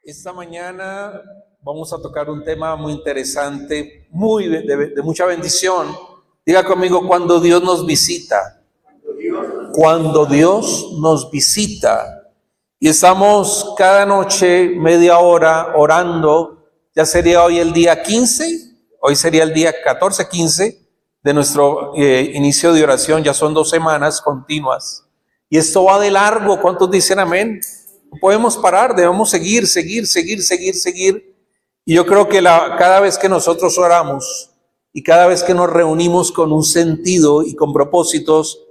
Esta mañana vamos a tocar un tema muy interesante, de mucha bendición. Diga conmigo, cuando Dios nos visita. Cuando Dios nos visita. Y estamos cada noche media hora orando. Ya sería hoy el día 15, hoy sería el día 14, 15 de nuestro inicio de oración. Ya son 2 semanas continuas. Y esto va de largo. ¿Cuántos dicen amén? No podemos parar, debemos seguir. Y yo creo que cada vez que nosotros oramos y cada vez que nos reunimos con un sentido y con propósitos,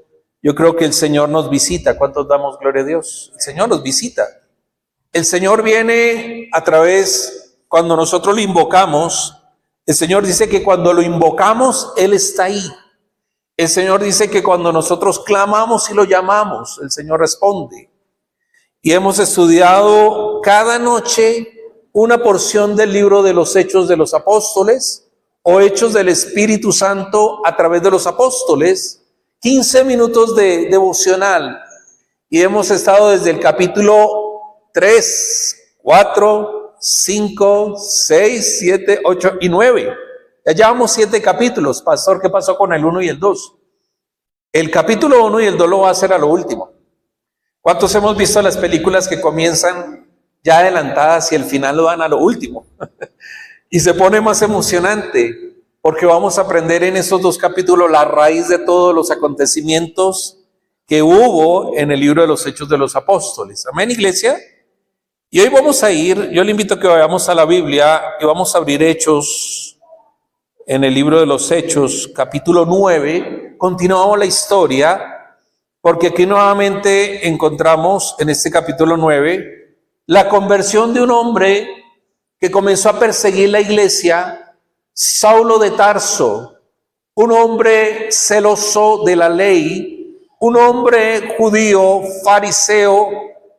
yo creo que el Señor nos visita. ¿Cuántos damos gloria a Dios? El Señor nos visita. El Señor viene a través, cuando nosotros lo invocamos, el Señor dice que cuando lo invocamos, Él está ahí. El Señor dice que cuando nosotros clamamos y lo llamamos, el Señor responde. Y hemos estudiado cada noche una porción del libro de los Hechos de los Apóstoles o Hechos del Espíritu Santo a través de los apóstoles, 15 minutos de devocional. Y hemos estado desde el capítulo 3, 4, 5, 6, 7, 8 y 9. Ya llevamos 7 capítulos. Pastor, ¿qué pasó con el 1 y el 2? El capítulo 1 y el 2 lo va a hacer a lo último. ¿Cuántos hemos visto las películas que comienzan ya adelantadas y el final lo dan a lo último? Y se pone más emocionante porque vamos a aprender en esos 2 capítulos la raíz de todos los acontecimientos que hubo en el libro de los Hechos de los Apóstoles. Amén, iglesia. Y hoy vamos a ir, yo le invito a que vayamos a la Biblia y vamos a abrir Hechos en el libro de los Hechos, capítulo 9. Continuamos la historia. Porque aquí nuevamente encontramos en este capítulo 9 la conversión de un hombre que comenzó a perseguir la iglesia, Saulo de Tarso, un hombre celoso de la ley, un hombre judío, fariseo,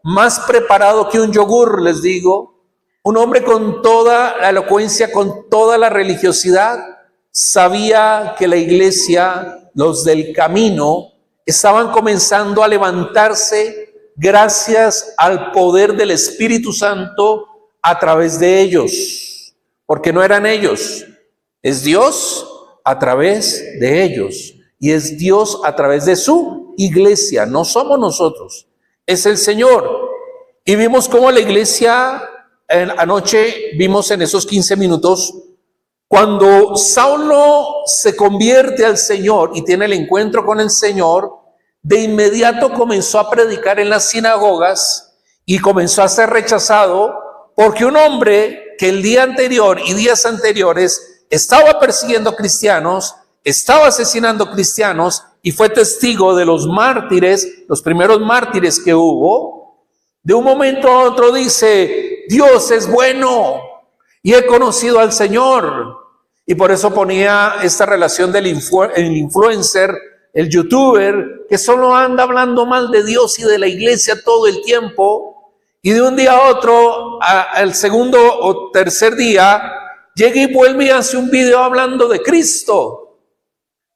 más preparado que un yogur, les digo, un hombre con toda la elocuencia, con toda la religiosidad, sabía que la iglesia, los del camino, estaban comenzando a levantarse gracias al poder del Espíritu Santo a través de ellos, porque no eran ellos, es Dios a través de ellos y es Dios a través de su iglesia, no somos nosotros, es el Señor. Y vimos cómo la iglesia, anoche vimos en esos 15 minutos, cuando Saulo se convierte al Señor y tiene el encuentro con el Señor, de inmediato comenzó a predicar en las sinagogas y comenzó a ser rechazado porque un hombre que el día anterior y días anteriores estaba persiguiendo cristianos, estaba asesinando cristianos y fue testigo de los mártires, los primeros mártires que hubo, de un momento a otro dice: Dios es bueno y he conocido al Señor. Y por eso ponía esta relación del influencer, el youtuber, que solo anda hablando mal de Dios y de la iglesia todo el tiempo, y de un día a otro, al segundo o tercer día, llega y vuelve y hace un video hablando de Cristo.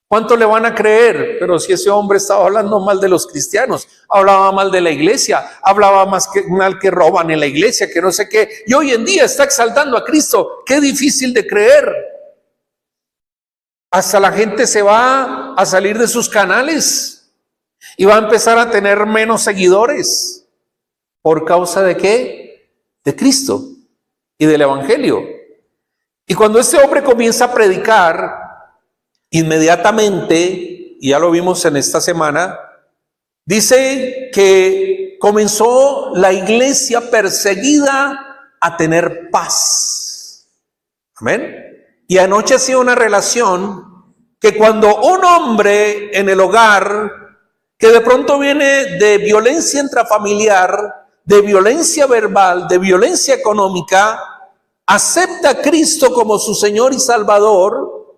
¿Cuánto le van a creer? Pero si ese hombre estaba hablando mal de los cristianos, hablaba mal de la iglesia, hablaba mal que roban en la iglesia, que no sé qué, y hoy en día está exaltando a Cristo. Qué difícil de creer. Hasta la gente se va a salir de sus canales y va a empezar a tener menos seguidores. ¿Por causa de qué? De Cristo y del Evangelio. Y cuando este hombre comienza a predicar, inmediatamente, y ya lo vimos en esta semana, dice que comenzó la iglesia perseguida a tener paz. Amén. Y anoche ha sido una relación que cuando un hombre en el hogar, que de pronto viene de violencia intrafamiliar, de violencia verbal, de violencia económica, acepta a Cristo como su Señor y Salvador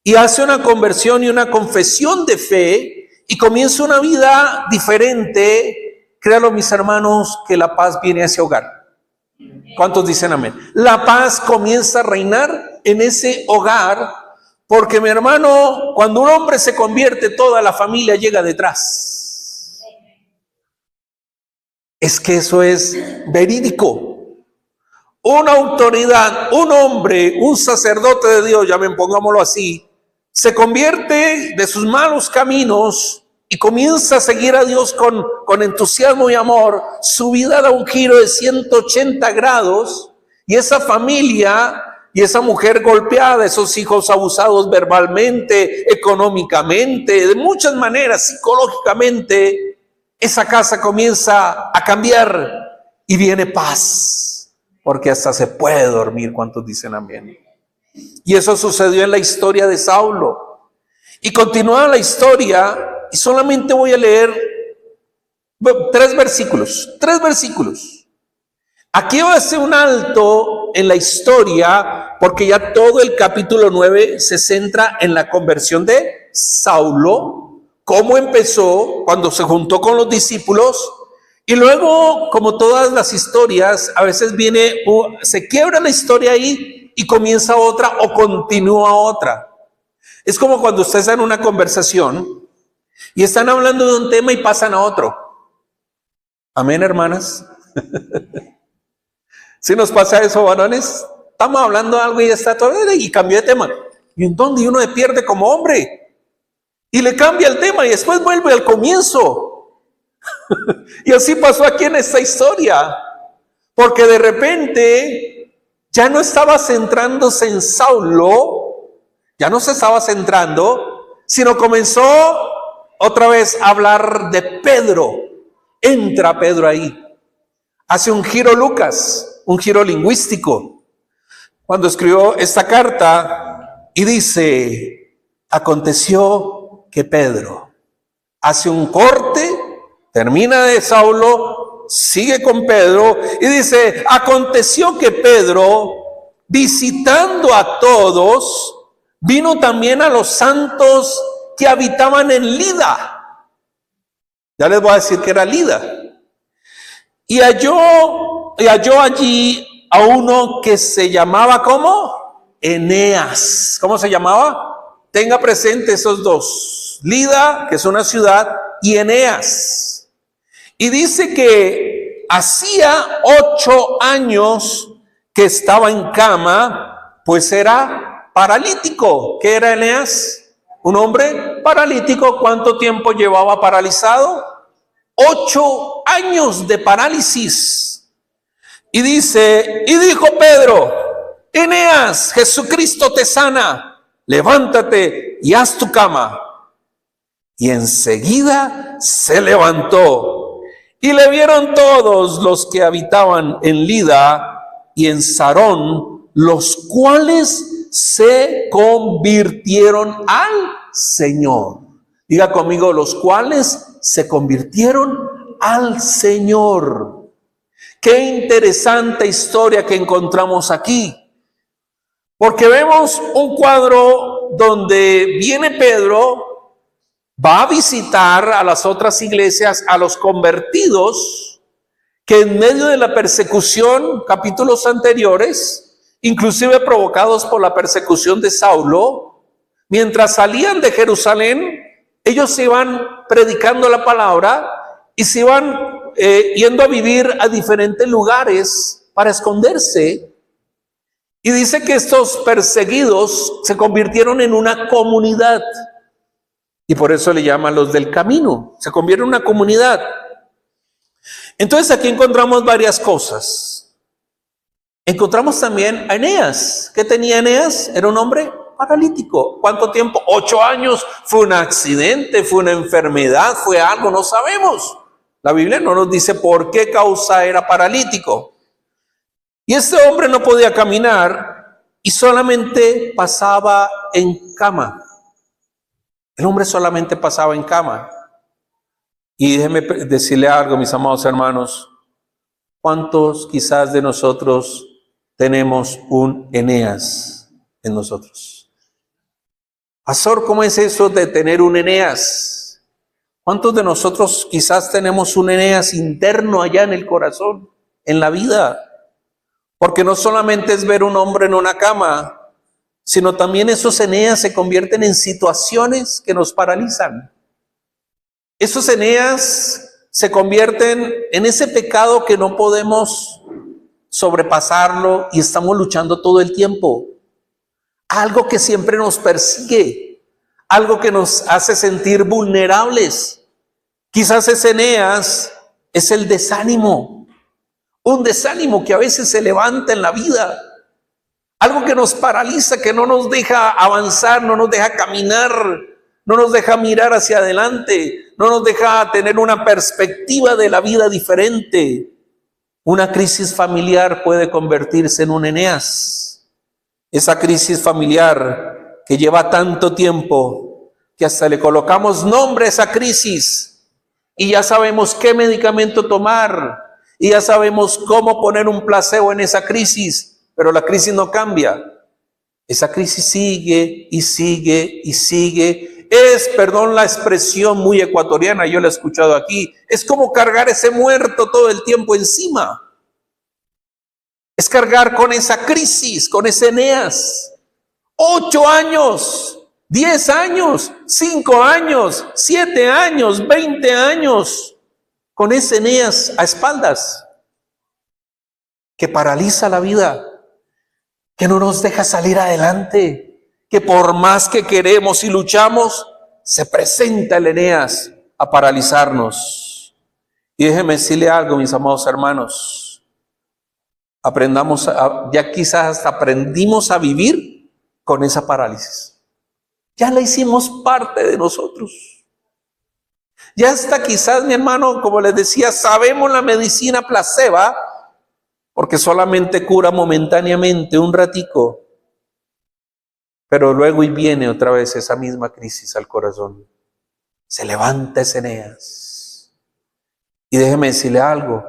y hace una conversión y una confesión de fe y comienza una vida diferente, créanlo mis hermanos, que la paz viene a ese hogar. ¿Cuántos dicen amén? La paz comienza a reinar en ese hogar, porque mi hermano, cuando un hombre se convierte, toda la familia llega detrás. Es que eso es verídico. una autoridad, un hombre, un sacerdote de Dios, pongámoslo así, se convierte de sus malos caminos y comienza a seguir a Dios con entusiasmo y amor, su vida da un giro de 180 grados y esa familia y esa mujer golpeada, esos hijos abusados verbalmente, económicamente, de muchas maneras, psicológicamente, esa casa comienza a cambiar y viene paz, porque hasta se puede dormir. ¿Cuántos dicen amén? Y eso sucedió en la historia de Saulo. Y continúa la historia, y solamente voy a leer tres versículos. Aquí va a ser un alto en la historia, porque ya todo el capítulo 9 se centra en la conversión de Saulo, cómo empezó cuando se juntó con los discípulos, y luego, como todas las historias, a veces se quiebra la historia ahí y comienza otra o continúa otra. Es como cuando ustedes están en una conversación y están hablando de un tema y pasan a otro. Amén, hermanas. ¿Sí nos pasa eso, varones? Estamos hablando de algo y está todo y cambió de tema. Y entonces uno se pierde como hombre y le cambia el tema y después vuelve al comienzo. Y así pasó aquí en esta historia, porque de repente ya no estaba centrándose en Saulo, ya no se estaba centrando, sino comenzó otra vez a hablar de Pedro. Entra Pedro ahí, hace un giro Lucas, un giro lingüístico, cuando escribió esta carta y dice: aconteció que Pedro, hace un corte, termina de Saulo, sigue con Pedro y dice: aconteció que Pedro, visitando a todos, vino también a los santos que habitaban en Lida. Ya les voy a decir que era Lida. Y halló allí a uno que se llamaba, ¿cómo? Eneas. ¿Cómo se llamaba? Tenga presente esos dos: Lida, que es una ciudad, y Eneas. Y dice que hacía 8 años que estaba en cama, pues era paralítico. ¿Qué era Eneas? Un hombre paralítico. ¿Cuánto tiempo llevaba paralizado? 8 años de parálisis. Y dice, y dijo Pedro: Eneas, Jesucristo te sana, levántate y haz tu cama. Y enseguida se levantó, y le vieron todos los que habitaban en Lida y en Sarón, los cuales se convirtieron al Señor. Diga conmigo: los cuales se convirtieron al Señor. Qué interesante historia que encontramos aquí, porque vemos un cuadro donde viene Pedro, va a visitar a las otras iglesias, a los convertidos, que en medio de la persecución, capítulos anteriores, inclusive provocados por la persecución de Saulo, mientras salían de Jerusalén, ellos se iban predicando la palabra y se iban yendo a vivir a diferentes lugares para esconderse. Y dice que estos perseguidos se convirtieron en una comunidad. Y por eso le llaman los del camino. Se convierte en una comunidad. Entonces aquí encontramos varias cosas. Encontramos también a Eneas. ¿Qué tenía Eneas? Era un hombre paralítico. ¿Cuánto tiempo? 8 años. ¿Fue un accidente? ¿Fue una enfermedad? ¿Fue algo? No sabemos. La Biblia no nos dice por qué causa era paralítico. Y este hombre no podía caminar y solamente pasaba en cama. El hombre solamente pasaba en cama. Y déjenme decirle algo, mis amados hermanos. ¿Cuántos quizás de nosotros tenemos un Eneas en nosotros? Pastor, ¿cómo es eso de tener un Eneas? ¿Cuántos de nosotros quizás tenemos un Eneas interno allá en el corazón, en la vida? Porque no solamente es ver un hombre en una cama, sino también esos Eneas se convierten en situaciones que nos paralizan. Esos Eneas se convierten en ese pecado que no podemos sobrepasarlo y estamos luchando todo el tiempo. Algo que siempre nos persigue, algo que nos hace sentir vulnerables. Quizás ese Eneas es el desánimo, un desánimo que a veces se levanta en la vida, algo que nos paraliza, que no nos deja avanzar, no nos deja caminar, no nos deja mirar hacia adelante, no nos deja tener una perspectiva de la vida diferente. Una crisis familiar puede convertirse en un Eneas. Esa crisis familiar que lleva tanto tiempo que hasta le colocamos nombre a esa crisis y ya sabemos qué medicamento tomar y ya sabemos cómo poner un placebo en esa crisis, pero la crisis no cambia. Esa crisis sigue y sigue y sigue. Es, perdón la expresión muy ecuatoriana, yo la he escuchado aquí, es como cargar ese muerto todo el tiempo encima. Es cargar con esa crisis, con ese Eneas. 8 años, 10 años, 5 años, 7 años, 20 años, con ese Eneas a espaldas, que paraliza la vida, que no nos deja salir adelante, que por más que queremos y luchamos, se presenta el Eneas a paralizarnos. Y déjeme decirle algo, mis amados hermanos. Ya quizás hasta aprendimos a vivir con esa parálisis. Ya la hicimos parte de nosotros. Ya hasta quizás, mi hermano, como les decía, sabemos la medicina placebo, porque solamente cura momentáneamente, un ratico. Pero luego y viene otra vez esa misma crisis al corazón. Se levanta ese Eneas. Y déjeme decirle algo.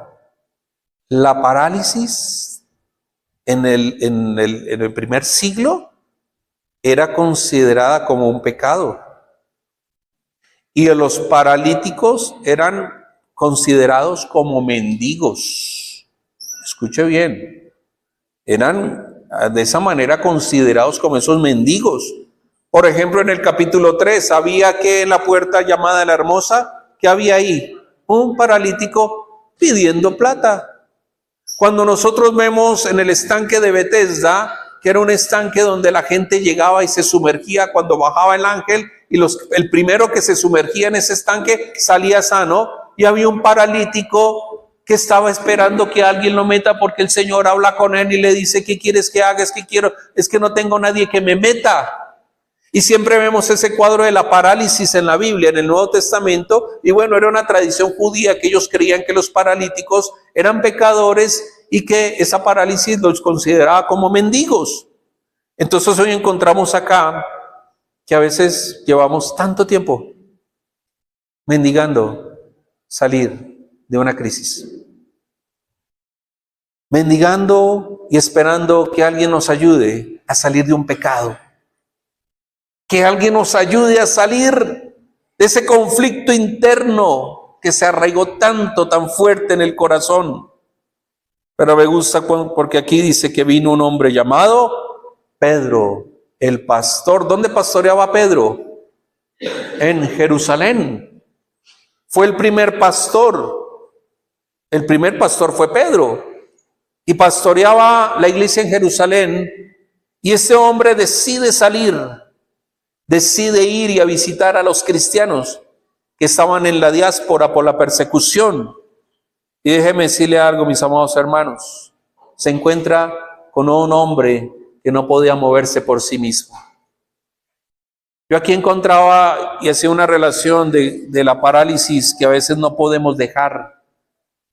La parálisis en el primer siglo era considerada como un pecado. Y los paralíticos eran considerados como mendigos. Escuche bien. Eran de esa manera considerados como esos mendigos. Por ejemplo, en el capítulo 3, había que en la puerta llamada La Hermosa, ¿qué había ahí? Un paralítico pidiendo plata. Cuando nosotros vemos en el estanque de Betesda, que era un estanque donde la gente llegaba y se sumergía cuando bajaba el ángel, y el primero que se sumergía en ese estanque salía sano, y había un paralítico que estaba esperando que alguien lo meta porque el Señor habla con él y le dice, ¿qué quieres que haga? Es que no tengo nadie que me meta. Y siempre vemos ese cuadro de la parálisis en la Biblia, en el Nuevo Testamento, y bueno, era una tradición judía que ellos creían que los paralíticos eran pecadores y que esa parálisis los consideraba como mendigos. Entonces hoy encontramos acá que a veces llevamos tanto tiempo mendigando salir de una crisis, mendigando y esperando que alguien nos ayude a salir de un pecado, que alguien nos ayude a salir de ese conflicto interno que se arraigó tanto, tan fuerte en el corazón. Pero me gusta porque aquí dice que vino un hombre llamado Pedro, el pastor. ¿Dónde pastoreaba Pedro? En Jerusalén. Fue el primer pastor. El primer pastor fue Pedro. Y pastoreaba la iglesia en Jerusalén. Y ese hombre decide salir. Decide ir y a visitar a los cristianos que estaban en la diáspora por la persecución. Y déjeme decirle algo, mis amados hermanos. Se encuentra con un hombre que no podía moverse por sí mismo. Yo aquí encontraba y hacía una relación de la parálisis que a veces no podemos dejar.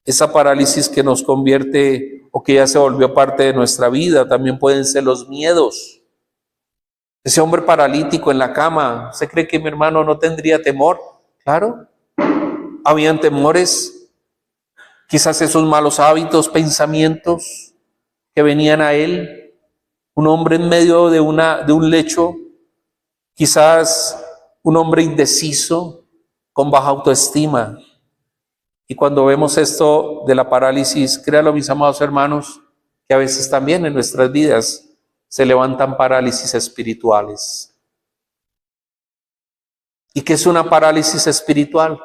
Esa parálisis que nos convierte o que ya se volvió parte de nuestra vida. También pueden ser los miedos. Ese hombre paralítico en la cama, ¿se cree que mi hermano no tendría temor? Claro, habían temores, quizás esos malos hábitos, pensamientos que venían a él. Un hombre en medio de un lecho, quizás un hombre indeciso, con baja autoestima. Y cuando vemos esto de la parálisis, créanlo, mis amados hermanos, que a veces también en nuestras vidas se levantan parálisis espirituales. ¿Y qué es una parálisis espiritual?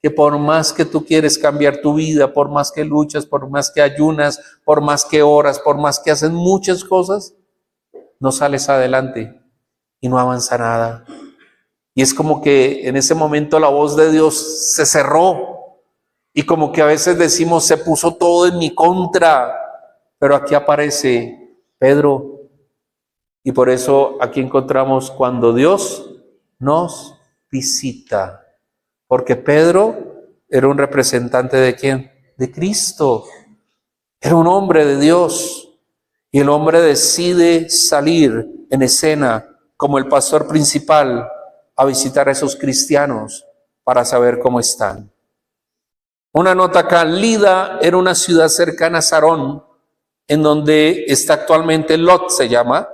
que por más que tú quieres cambiar tu vida, por más que luchas, por más que ayunas, por más que oras, por más que haces muchas cosas, no sales adelante y no avanza nada. Y es como que en ese momento la voz de Dios se cerró y como que a veces decimos, se puso todo en mi contra, pero aquí aparece Pedro. Y por eso aquí encontramos cuando Dios nos visita. Porque Pedro era un representante ¿de quién? De Cristo. Era un hombre de Dios. Y el hombre decide salir en escena como el pastor principal a visitar a esos cristianos para saber cómo están. Una nota acá, Lida era una ciudad cercana a Sarón, en donde está actualmente Lot, se llama,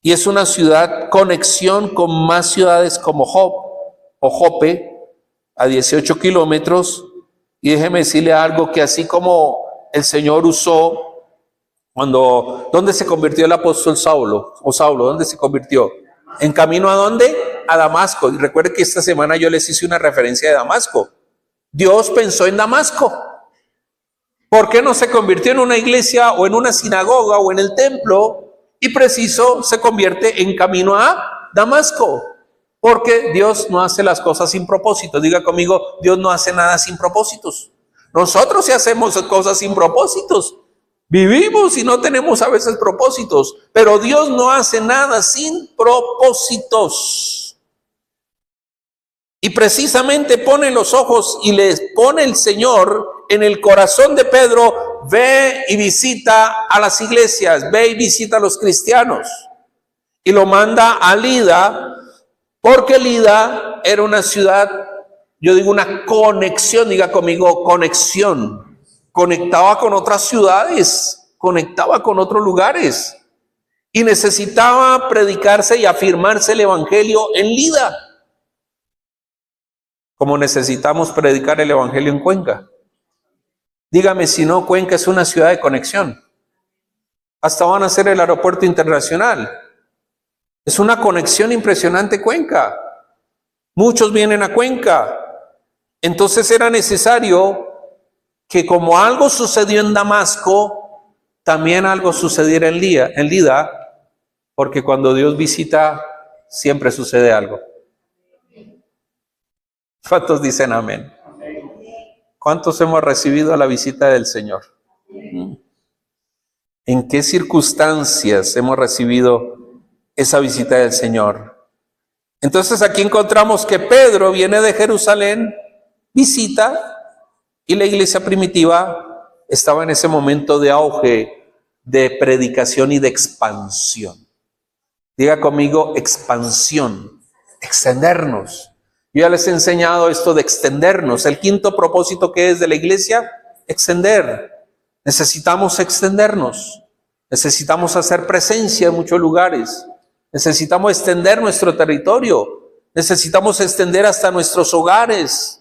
y es una ciudad conexión con más ciudades como Jope, a 18 kilómetros. Y déjeme decirle algo, que así como el Señor usó ¿dónde se convirtió el apóstol Saulo? ¿Dónde se convirtió? ¿En camino a dónde? A Damasco. Y recuerde que esta semana yo les hice una referencia de Damasco. Dios pensó en Damasco. ¿Por qué no se convirtió en una iglesia o en una sinagoga o en el templo? Y preciso se convierte en camino a Damasco. Porque Dios no hace las cosas sin propósito. Diga conmigo, Dios no hace nada sin propósitos. Nosotros sí hacemos cosas sin propósitos. Vivimos y no tenemos a veces propósitos, pero Dios no hace nada sin propósitos. Y precisamente pone los ojos y les pone el Señor en el corazón de Pedro, ve y visita a las iglesias, ve y visita a los cristianos. Y lo manda a Lida, porque Lida era una ciudad, yo digo una conexión, diga conmigo conexión. Conectaba con otras ciudades, conectaba con otros lugares y necesitaba predicarse y afirmarse el evangelio en Lida, como necesitamos predicar el evangelio en Cuenca. Dígame si no, Cuenca es una ciudad de conexión. Hasta van a hacer el aeropuerto internacional. Es una conexión impresionante Cuenca. Muchos vienen a Cuenca. Entonces era necesario que como algo sucedió en Damasco, también algo sucediera en Lida, porque cuando Dios visita, siempre sucede algo. ¿Cuántos dicen amén? ¿Cuántos hemos recibido la visita del Señor? ¿En qué circunstancias hemos recibido esa visita del Señor? Entonces aquí encontramos que Pedro viene de Jerusalén, visita, y la iglesia primitiva estaba en ese momento de auge, de predicación y de expansión. Diga conmigo, expansión, extendernos. Yo ya les he enseñado esto de extendernos. El quinto propósito que es de la iglesia, extender. Necesitamos extendernos. Necesitamos hacer presencia en muchos lugares. Necesitamos extender nuestro territorio. Necesitamos extender hasta nuestros hogares.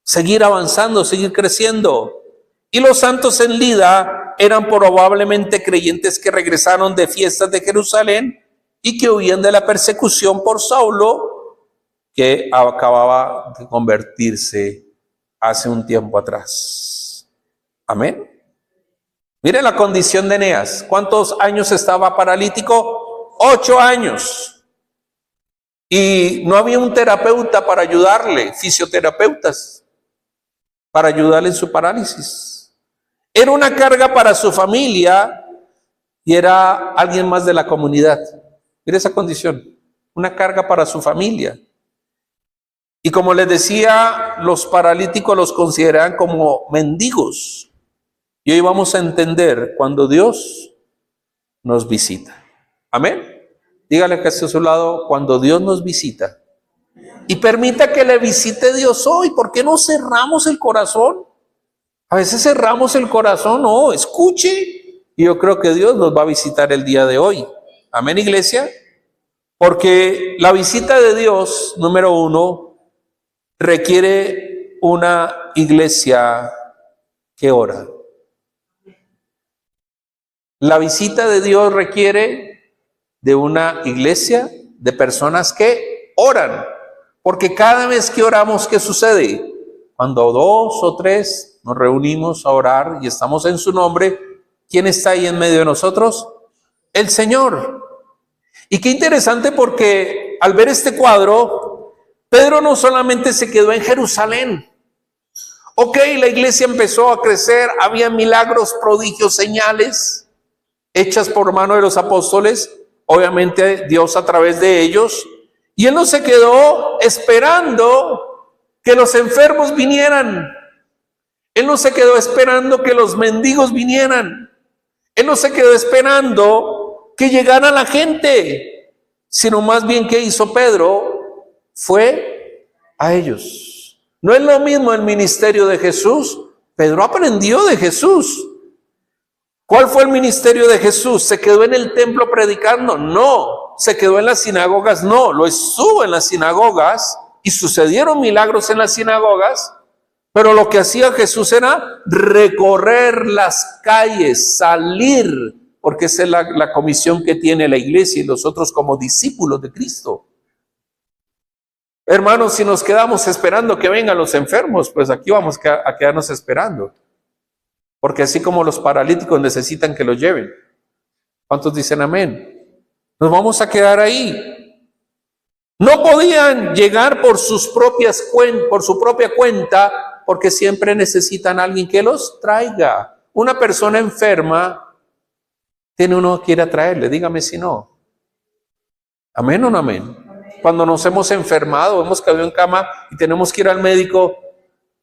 Seguir avanzando, seguir creciendo. Y los santos en Lida eran probablemente creyentes que regresaron de fiestas de Jerusalén y que huían de la persecución por Saulo, que acababa de convertirse hace un tiempo atrás. Amén. Mire la condición de Eneas. ¿Cuántos años estaba paralítico? 8 años. Y no había un terapeuta para ayudarle, fisioterapeutas, para ayudarle en su parálisis. Era una carga para su familia y era alguien más de la comunidad. Mire esa condición, una carga para su familia. Y como les decía, los paralíticos los consideran como mendigos. Y hoy vamos a entender cuando Dios nos visita. Amén. Dígale que esté a su lado, cuando Dios nos visita. Y permita que le visite Dios hoy. ¿Por qué no cerramos el corazón? A veces cerramos el corazón. No, escuche. Y yo creo que Dios nos va a visitar el día de hoy. Amén, iglesia. Porque la visita de Dios, número 1, requiere una iglesia que ora. La visita de Dios requiere de una iglesia de personas que oran. Porque cada vez que oramos, ¿qué sucede? Cuando dos o tres nos reunimos a orar y estamos en su nombre, ¿quién está ahí en medio de nosotros? El Señor. Y qué interesante, porque al ver este cuadro, Pedro no solamente se quedó en Jerusalén. Ok, la iglesia empezó a crecer, había milagros, prodigios, señales hechas por mano de los apóstoles, obviamente Dios a través de ellos, y él no se quedó esperando que los enfermos vinieran, él no se quedó esperando que los mendigos vinieran, él no se quedó esperando que llegara la gente, sino más bien ¿qué hizo Pedro? Fue a ellos. No es lo mismo el ministerio de Jesús. Pedro aprendió de Jesús. ¿Cuál fue el ministerio de Jesús? ¿Se quedó en el templo predicando? No. ¿Se quedó en las sinagogas? No. Lo estuvo en las sinagogas y sucedieron milagros en las sinagogas, pero lo que hacía Jesús era recorrer las calles, salir, porque esa es la comisión que tiene la iglesia y nosotros como discípulos de Cristo. Hermanos, si nos quedamos esperando que vengan los enfermos, pues aquí vamos a quedarnos esperando. Porque así como los paralíticos necesitan que los lleven. ¿Cuántos dicen amén? Nos vamos a quedar ahí. No podían llegar por su propia cuenta, porque siempre necesitan a alguien que los traiga. Una persona enferma tiene uno que ir a traerle, dígame si no. ¿Amén o no amén? Cuando nos hemos enfermado, hemos caído en cama y tenemos que ir al médico,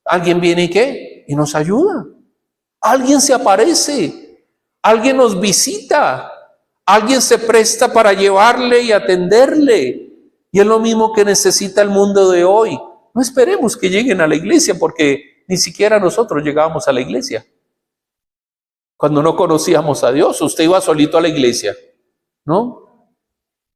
alguien viene y ¿qué? Y nos ayuda. Alguien se aparece, alguien nos visita, alguien se presta para llevarle y atenderle. Y es lo mismo que necesita el mundo de hoy. No esperemos que lleguen a la iglesia, porque ni siquiera nosotros llegábamos a la iglesia. Cuando no conocíamos a Dios, usted iba solito a la iglesia, ¿no?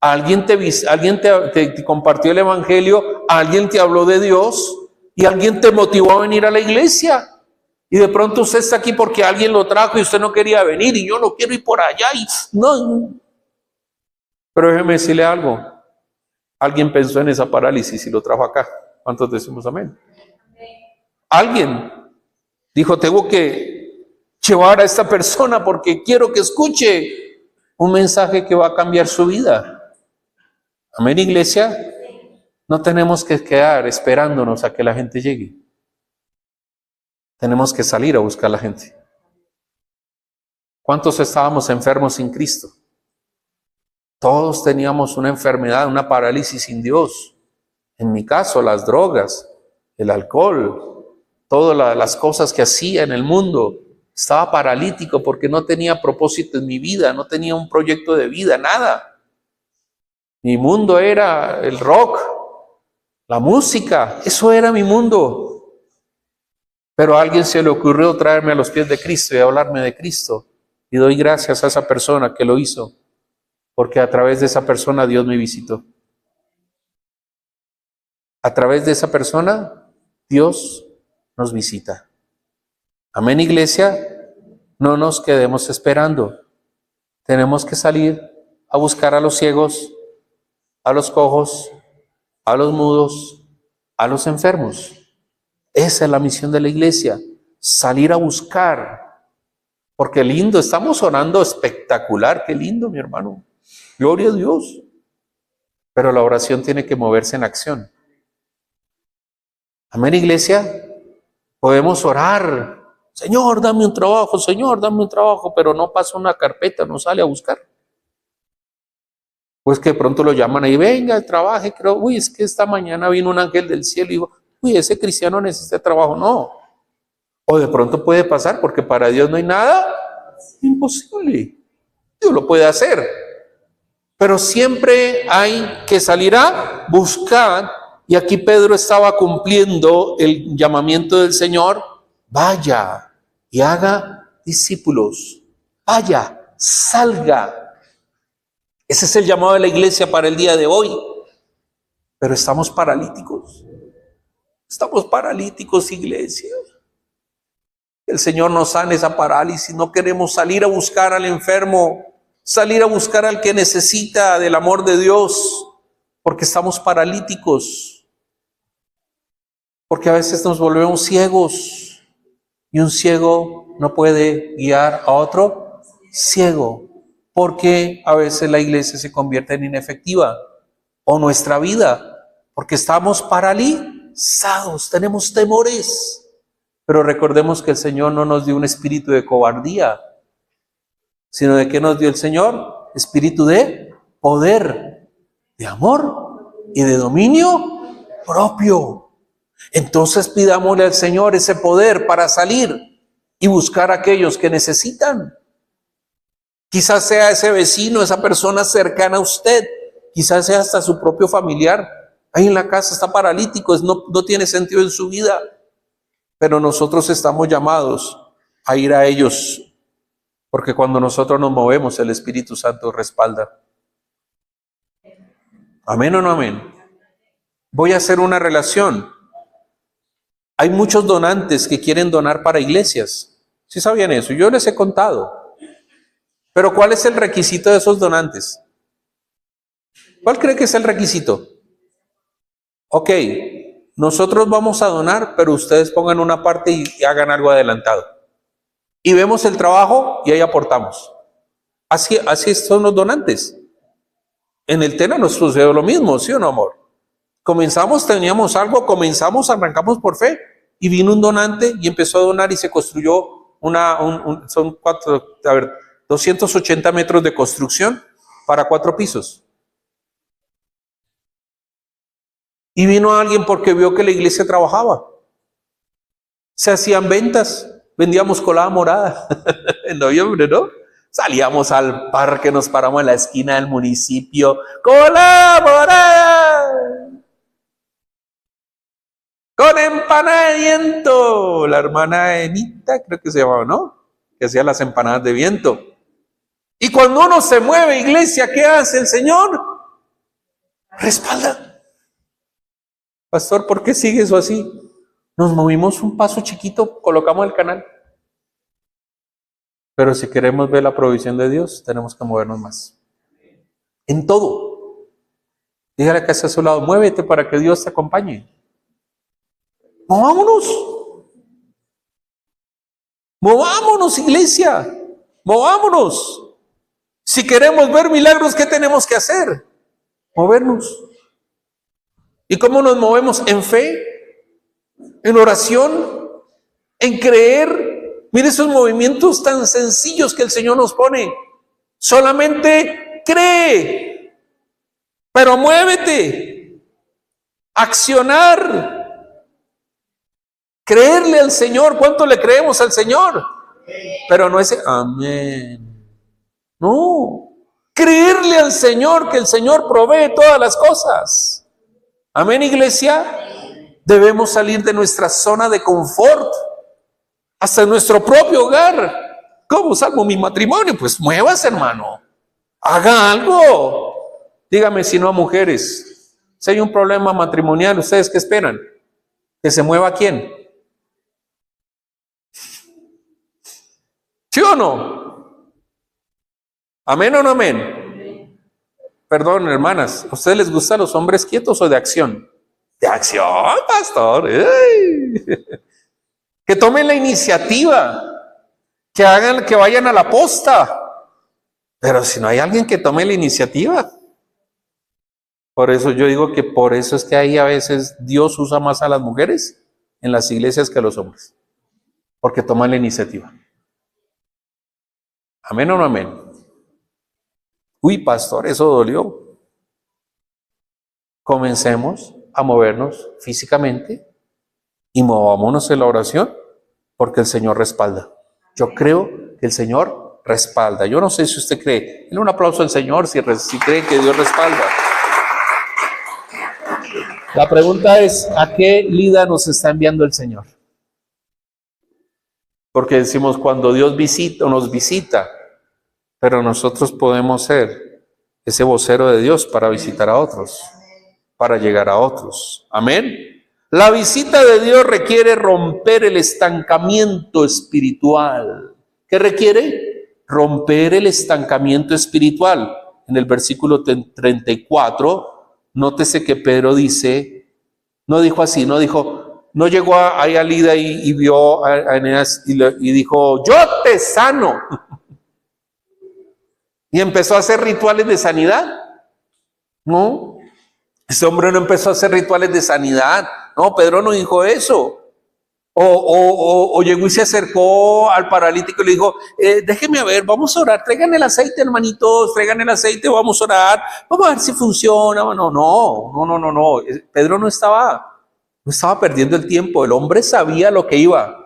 Alguien te compartió el evangelio, alguien te habló de Dios y alguien te motivó a venir a la iglesia. Y de pronto usted está aquí porque alguien lo trajo y usted no quería venir y yo no quiero ir por allá y no. Pero déjeme decirle algo. Alguien pensó en esa parálisis y lo trajo acá. ¿Cuántos decimos amén? Alguien dijo, tengo que llevar a esta persona porque quiero que escuche un mensaje que va a cambiar su vida. Amén, iglesia. No tenemos que quedar esperándonos a que la gente llegue. Tenemos que salir a buscar a la gente. ¿Cuántos estábamos enfermos sin Cristo? Todos teníamos una enfermedad, una parálisis sin Dios. En mi caso, las drogas, el alcohol, todas las cosas que hacía en el mundo. Estaba paralítico porque no tenía propósito en mi vida, no tenía un proyecto de vida, nada. Mi mundo era el rock, la música, eso era mi mundo. Pero a alguien se le ocurrió traerme a los pies de Cristo y hablarme de Cristo. Y doy gracias a esa persona que lo hizo, porque a través de esa persona Dios me visitó. A través de esa persona Dios nos visita. Amén, iglesia. No nos quedemos esperando. Tenemos que salir a buscar a los ciegos, a los cojos, a los mudos, a los enfermos. Esa es la misión de la iglesia, salir a buscar. Porque lindo, estamos orando espectacular, qué lindo, mi hermano. Gloria a Dios. Pero la oración tiene que moverse en acción. Amén, iglesia. Podemos orar. Señor, dame un trabajo, Señor, dame un trabajo, pero no pasa una carpeta, no sale a buscar. Pues que de pronto lo llaman ahí, venga, trabaje, creo, uy, es que esta mañana vino un ángel del cielo y dijo, uy, ese cristiano necesita trabajo. No. O de pronto puede pasar, porque para Dios no hay nada imposible. Dios lo puede hacer. Pero siempre hay que salir a buscar, y aquí Pedro estaba cumpliendo el llamamiento del Señor, vaya y haga discípulos, vaya, salga. Ese es el llamado de la iglesia para el día de hoy. Pero estamos paralíticos. Estamos paralíticos, iglesia. El Señor nos sane esa parálisis. No queremos salir a buscar al enfermo, salir a buscar al que necesita del amor de Dios, porque estamos paralíticos. Porque a veces nos volvemos ciegos y un ciego no puede guiar a otro ciego. Porque a veces la iglesia se convierte en inefectiva o nuestra vida, porque estamos paralizados, tenemos temores. Pero recordemos que el Señor no nos dio un espíritu de cobardía, sino de que nos dio el Señor, espíritu de poder, de amor y de dominio propio. Entonces pidámosle al Señor ese poder para salir y buscar a aquellos que necesitan. Quizás sea ese vecino, esa persona cercana a usted, quizás sea hasta su propio familiar. Ahí en la casa está paralítico, no tiene sentido en su vida. Pero nosotros estamos llamados a ir a ellos, porque cuando nosotros nos movemos, el Espíritu Santo respalda. ¿Amén o no amén? Voy a hacer una relación. Hay muchos donantes que quieren donar para iglesias. ¿Sí sabían eso? Yo les he contado. Pero ¿cuál es el requisito de esos donantes? ¿Cuál cree que es el requisito? Ok, nosotros vamos a donar, pero ustedes pongan una parte y hagan algo adelantado. Y vemos el trabajo y ahí aportamos. Así son los donantes. En el TENA nos sucedió lo mismo, ¿sí o no, amor? Comenzamos, teníamos algo, arrancamos por fe, y vino un donante y empezó a donar y se construyó son 280 metros de construcción para 4 pisos. Y vino alguien porque vio que la iglesia trabajaba. Se hacían ventas, vendíamos colada morada en noviembre, ¿no? Salíamos al parque, nos paramos en la esquina del municipio, colada morada, con empanada de viento. La hermana Enita, creo que se llamaba, ¿no? Que hacía las empanadas de viento. Y cuando uno se mueve, iglesia, ¿qué hace el Señor? Respalda. Pastor, ¿por qué sigue eso así? Nos movimos un paso chiquito, colocamos el canal. Pero si queremos ver la provisión de Dios, tenemos que movernos más. En todo. Dígale que a su lado, muévete para que Dios te acompañe. Movámonos. Movámonos, iglesia. Movámonos. Si queremos ver milagros, ¿qué tenemos que hacer? Movernos. ¿Y cómo nos movemos? En fe, en oración, en creer. Mire esos movimientos tan sencillos que el Señor nos pone. Solamente cree, pero muévete. Accionar. Creerle al Señor. ¿Cuánto le creemos al Señor? Pero no ese amén. No. Creerle al Señor, que el Señor provee todas las cosas. Amén, iglesia. Debemos salir de nuestra zona de confort hasta nuestro propio hogar. ¿Cómo salvo mi matrimonio? Pues muévase, hermano. Haga algo. Dígame si no a mujeres. Si hay un problema matrimonial, ¿ustedes qué esperan? ¿Que se mueva quién? ¿Sí o no? ¿Amén o no amén? Perdón, hermanas, ¿a ustedes les gustan los hombres quietos o de acción? De acción, pastor. ¡Ey! Que tomen la iniciativa, que vayan a la posta. Pero si no hay alguien que tome la iniciativa. Por eso yo digo que por eso es que ahí a veces Dios usa más a las mujeres en las iglesias que a los hombres. Porque toman la iniciativa. ¿Amén o no amén? Uy, pastor, eso dolió. Comencemos a movernos físicamente y movámonos en la oración, porque el Señor respalda. Yo creo que el Señor respalda. Yo no sé si usted cree. Denle un aplauso al Señor si cree que Dios respalda. La pregunta es, ¿a qué lida nos está enviando el Señor? Porque decimos, cuando Dios visita o nos visita, pero nosotros podemos ser ese vocero de Dios para visitar a otros, para llegar a otros. Amén. La visita de Dios requiere romper el estancamiento espiritual. ¿Qué requiere? Romper el estancamiento espiritual. En el versículo 34, nótese que Pedro dice, no dijo así, no dijo, no llegó ahí a Lida y vio a Eneas y dijo, yo te sano. Y empezó a hacer rituales de sanidad. No, ese hombre no empezó a hacer rituales de sanidad. No, Pedro no dijo eso. O llegó y se acercó al paralítico y le dijo, déjeme a ver, vamos a orar, traigan el aceite, hermanitos, traigan el aceite, vamos a orar, vamos a ver si funciona. No. Pedro no estaba perdiendo el tiempo. El hombre sabía lo que iba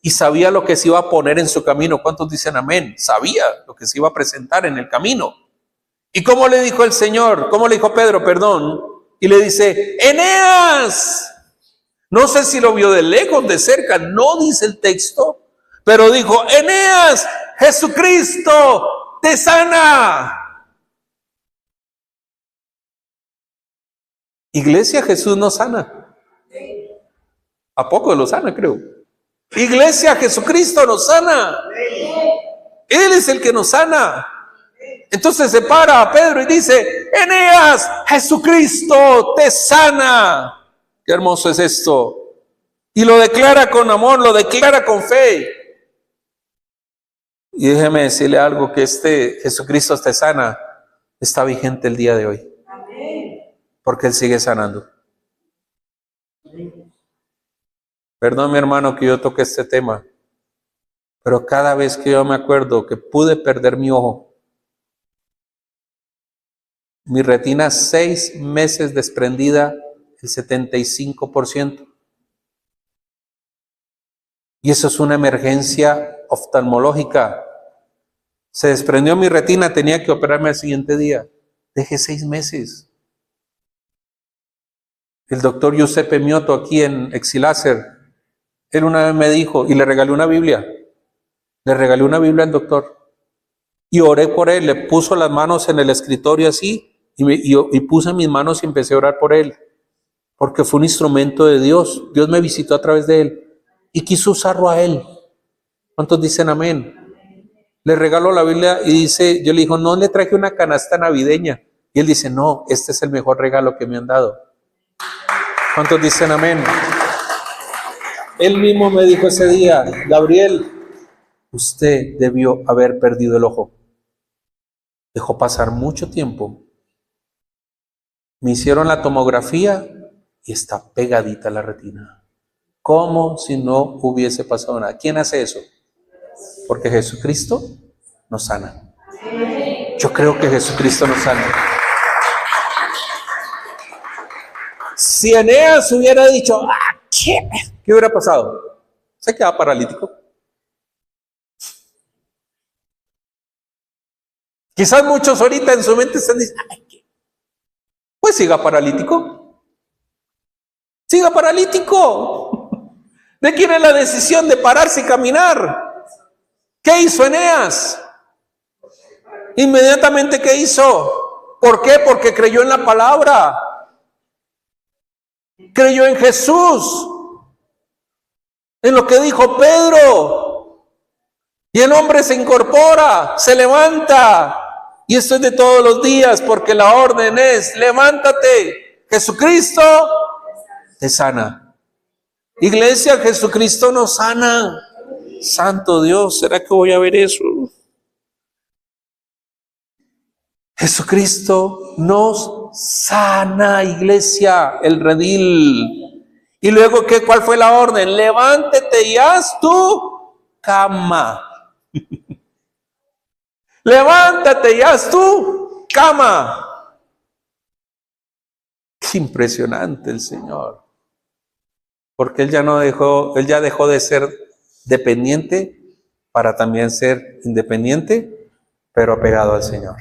y sabía lo que se iba a poner en su camino. ¿Cuántos dicen amén? Sabía lo que se iba a presentar en el camino. ¿Y cómo le dijo el Señor? ¿Cómo le dijo Pedro? Perdón. Y le dice, Eneas. No sé si lo vio de lejos, de cerca, no dice el texto, pero dijo, Eneas, Jesucristo te sana. Iglesia, Jesús nos sana. ¿A poco lo sana, creo? Iglesia, Jesucristo nos sana. Él es el que nos sana. Entonces se para a Pedro y dice, Eneas, Jesucristo te sana. Qué hermoso es esto. Y lo declara con amor, lo declara con fe. Y déjeme decirle algo, que este Jesucristo te sana está vigente el día de hoy. Porque Él sigue sanando. Perdón, mi hermano, que yo toque este tema, pero cada vez que yo me acuerdo que pude perder mi ojo, mi retina 6 meses desprendida, el 75%. Y eso es una emergencia oftalmológica. Se desprendió mi retina, tenía que operarme al siguiente día. Dejé 6 meses. El doctor Giuseppe Mioto aquí en Exilácer, él una vez me dijo, y le regalé una Biblia. Le regalé una Biblia al doctor. Y oré por él, le puso las manos en el escritorio así, y puse mis manos y empecé a orar por él. Porque fue un instrumento de Dios. Dios me visitó a través de él y quiso usarlo a él. ¿Cuántos dicen amén? Le regaló la Biblia y dice, yo le digo, no le traje una canasta navideña. Y él dice, no, este es el mejor regalo que me han dado. ¿Cuántos dicen amén? Él mismo me dijo ese día, Gabriel, usted debió haber perdido el ojo. Dejó pasar mucho tiempo. Me hicieron la tomografía y está pegadita la retina. Como si no hubiese pasado nada. ¿Quién hace eso? Porque Jesucristo nos sana. Yo creo que Jesucristo nos sana. Si Eneas hubiera dicho, ¿qué hubiera pasado? Se queda paralítico. Quizás muchos ahorita en su mente están diciendo, pues siga paralítico. Siga paralítico. ¿De quién es la decisión de pararse y caminar? ¿Qué hizo Eneas? Inmediatamente, ¿qué hizo? ¿Por qué? Porque creyó en la palabra. Creyó en Jesús. En lo que dijo Pedro. Y el hombre se incorpora, se levanta. Y esto es de todos los días, porque la orden es, levántate. Jesucristo te sana. Iglesia, Jesucristo nos sana. Santo Dios, ¿será que voy a ver eso? Jesucristo nos sana, iglesia, el redil. Y luego, ¿cuál fue la orden? Levántate y haz tu cama. Levántate y haz tu cama. Qué impresionante el Señor. Porque Él ya dejó de ser dependiente para también ser independiente, pero apegado al Señor.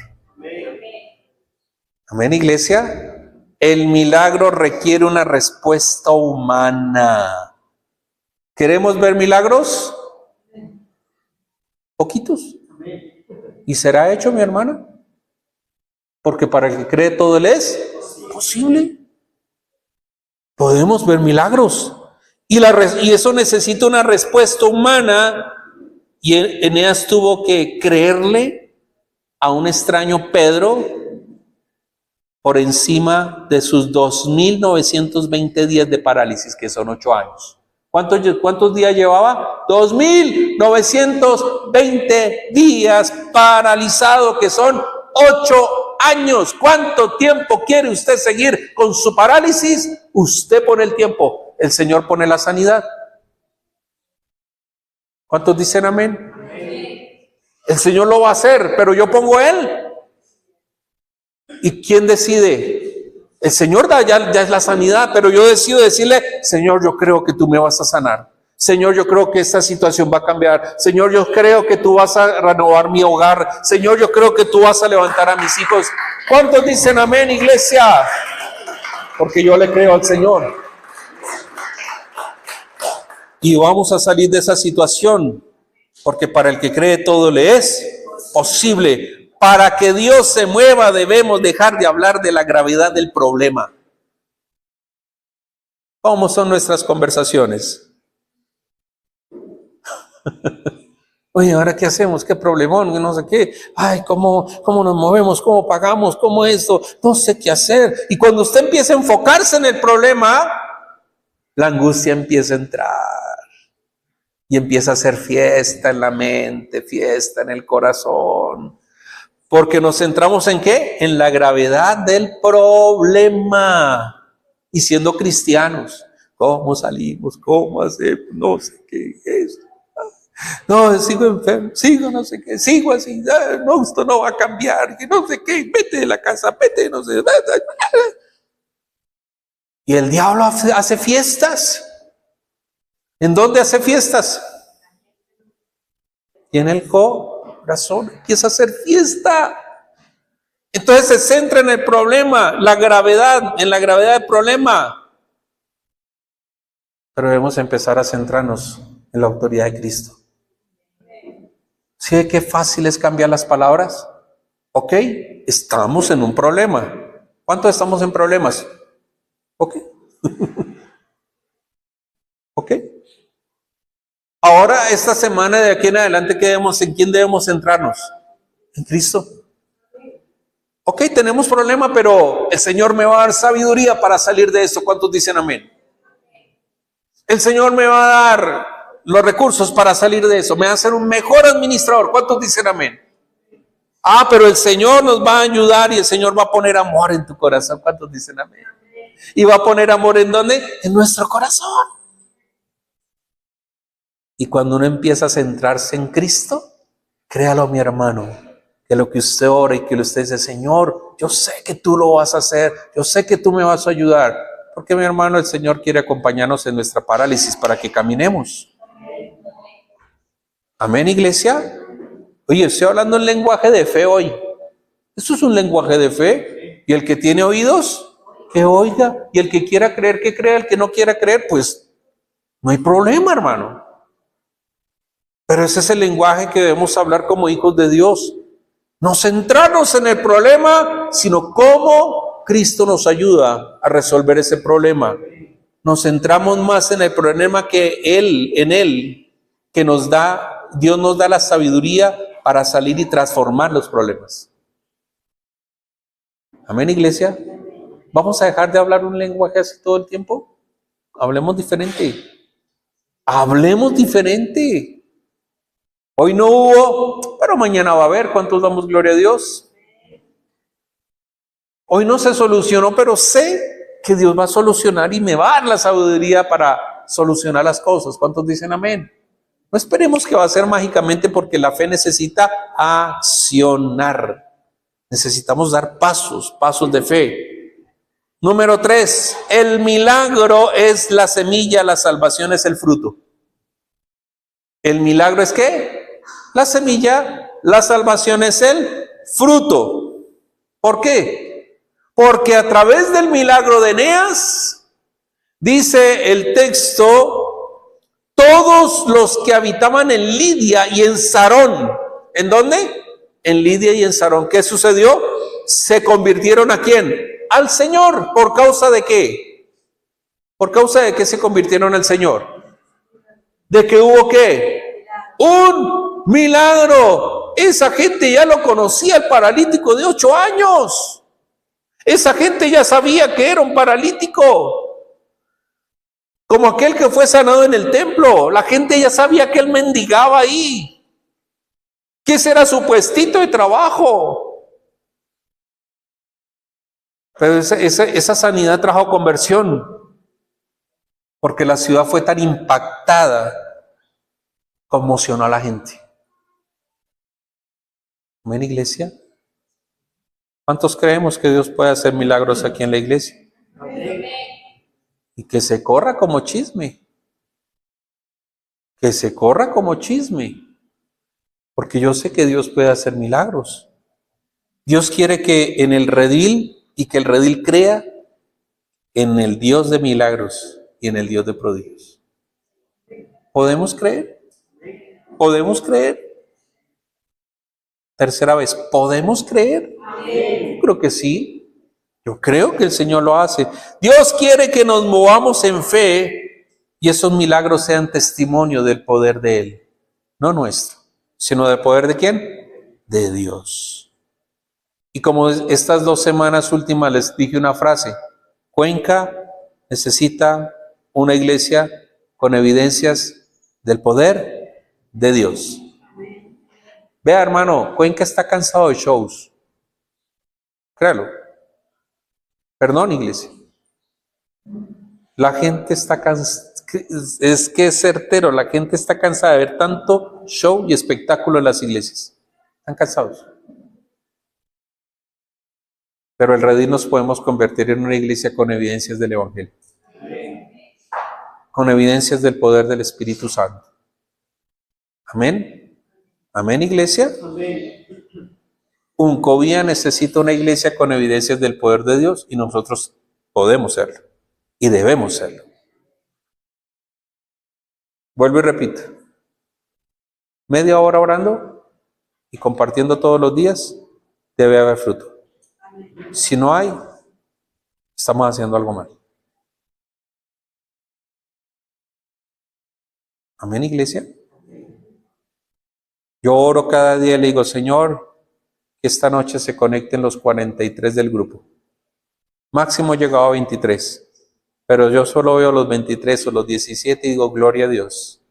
Amén, iglesia. El milagro requiere una respuesta humana. ¿Queremos ver milagros? Poquitos. ¿Y será hecho, mi hermana? Porque para el que cree todo le es posible. Podemos ver milagros. Y eso necesita una respuesta humana. Y Eneas tuvo que creerle a un extraño Pedro, por encima de sus 2.920 días de parálisis, que son 8 años. ¿Cuántos días llevaba? 2.920 días paralizado, que son 8 años. ¿Cuánto tiempo quiere usted seguir con su parálisis? Usted pone el tiempo, el Señor pone la sanidad. ¿Cuántos dicen amén? El Señor lo va a hacer, pero yo pongo Él. ¿Y quién decide? El Señor ya es la sanidad, pero yo decido decirle: Señor, yo creo que tú me vas a sanar. Señor, yo creo que esta situación va a cambiar. Señor, yo creo que tú vas a renovar mi hogar. Señor, yo creo que tú vas a levantar a mis hijos. ¿Cuántos dicen amén, iglesia? Porque yo le creo al Señor. Y vamos a salir de esa situación, porque para el que cree todo le es posible. Para que Dios se mueva debemos dejar de hablar de la gravedad del problema. ¿Cómo son nuestras conversaciones? Oye, ¿ahora qué hacemos? ¿Qué problemón? No sé qué. Ay, ¿cómo nos movemos? ¿Cómo pagamos? ¿Cómo esto? No sé qué hacer. Y cuando usted empieza a enfocarse en el problema, la angustia empieza a entrar. Y empieza a hacer fiesta en la mente, fiesta en el corazón. Porque nos centramos ¿en qué? En la gravedad del problema. Y siendo cristianos, ¿cómo salimos? ¿Cómo hacemos? No sé qué es. No, sigo enfermo, sigo no sé qué, sigo así. No, esto no va a cambiar. Y no sé qué, vete de la casa, vete, no sé. Y el diablo hace fiestas. ¿En dónde hace fiestas? Y en el corazón empieza a hacer fiesta. Entonces se centra en el problema, en la gravedad del problema. Pero debemos empezar a centrarnos en la autoridad de Cristo. ¿Sí ve qué fácil es cambiar las palabras? Ok, estamos en un problema. ¿Cuántos estamos en problemas? Ok. Ok. Ahora, esta semana de aquí en adelante, ¿en quién debemos centrarnos? En Cristo. Ok, tenemos problema, pero el Señor me va a dar sabiduría para salir de esto. ¿Cuántos dicen amén? El Señor me va a dar los recursos para salir de eso. Me va a hacer un mejor administrador. ¿Cuántos dicen amén? Ah, pero el Señor nos va a ayudar y el Señor va a poner amor en tu corazón. ¿Cuántos dicen amén? ¿Y va a poner amor en dónde? En nuestro corazón. Y cuando uno empieza a centrarse en Cristo, créalo, mi hermano, que lo que usted ora y que usted dice: Señor, yo sé que tú lo vas a hacer, yo sé que tú me vas a ayudar. Porque, mi hermano, el Señor quiere acompañarnos en nuestra parálisis para que caminemos. Amén, iglesia. Oye, estoy hablando en lenguaje de fe hoy. Esto es un lenguaje de fe. Y el que tiene oídos, que oiga. Y el que quiera creer, que crea. El que no quiera creer, pues no hay problema, hermano. Pero ese es el lenguaje que debemos hablar como hijos de Dios. No centrarnos en el problema, sino cómo Cristo nos ayuda a resolver ese problema. Nos centramos más en el problema que en Él, que Dios nos da la sabiduría para salir y transformar los problemas. Amén, iglesia. ¿Vamos a dejar de hablar un lenguaje así todo el tiempo? Hablemos diferente. Hablemos diferente. Hoy no hubo, pero mañana va a haber. ¿Cuántos damos gloria a Dios? Hoy no se solucionó, pero sé que Dios va a solucionar y me va a dar la sabiduría para solucionar las cosas. ¿Cuántos dicen amén? No esperemos que va a ser mágicamente, porque la fe necesita accionar. Necesitamos dar pasos de fe. Número 3, el milagro es la semilla, la salvación es el fruto. ¿El milagro es qué? La semilla, la salvación es el fruto. ¿Por qué? Porque a través del milagro de Eneas, dice el texto, todos los que habitaban en Lidia y en Sarón, ¿en dónde? En Lidia y en Sarón. ¿Qué sucedió? Se convirtieron ¿a quién? Al Señor. ¿Por causa de qué? ¿Por causa de qué se convirtieron al Señor? ¿De que hubo qué? Un milagro. Esa gente ya lo conocía, el paralítico de 8 años. Esa gente ya sabía que era un paralítico, como aquel que fue sanado en el templo. La gente ya sabía que él mendigaba ahí, que ese era su puestito de trabajo. Pero esa sanidad trajo conversión, porque la ciudad fue tan impactada, conmocionó a la gente. ¿Amén, iglesia? ¿Cuántos creemos que Dios puede hacer milagros aquí en la iglesia? Amén. Y que se corra como chisme. Que se corra como chisme. Porque yo sé que Dios puede hacer milagros. Dios quiere que en el redil y que el redil crea en el Dios de milagros y en el Dios de prodigios. ¿Podemos creer? ¿Podemos creer? Tercera vez, ¿podemos creer? Amén. Yo creo que sí. Yo creo que el Señor lo hace. Dios quiere que nos movamos en fe y esos milagros sean testimonio del poder de Él. No nuestro, sino del poder de ¿quién? De Dios. Y como estas 2 semanas últimas les dije una frase, Cuenca necesita una iglesia con evidencias del poder de Dios. Vea, hermano, Cuenca está cansado de shows. Créalo. Perdón, iglesia. La gente está cansada, es que es certero, la gente está cansada de ver tanto show y espectáculo en las iglesias. Están cansados. Pero el redil nos podemos convertir en una iglesia con evidencias del Evangelio. Con evidencias del poder del Espíritu Santo. Amén. Amén, iglesia. Amén. Uncovía necesita una iglesia con evidencias del poder de Dios y nosotros podemos serlo y debemos serlo. Vuelvo y repito. Media hora orando y compartiendo todos los días debe haber fruto. Si no hay, estamos haciendo algo mal. Amén, iglesia. Yo oro cada día y le digo, Señor, que esta noche se conecten los 43 del grupo. Máximo llegado a 23. Pero yo solo veo los 23 o los 17 y digo, gloria a Dios.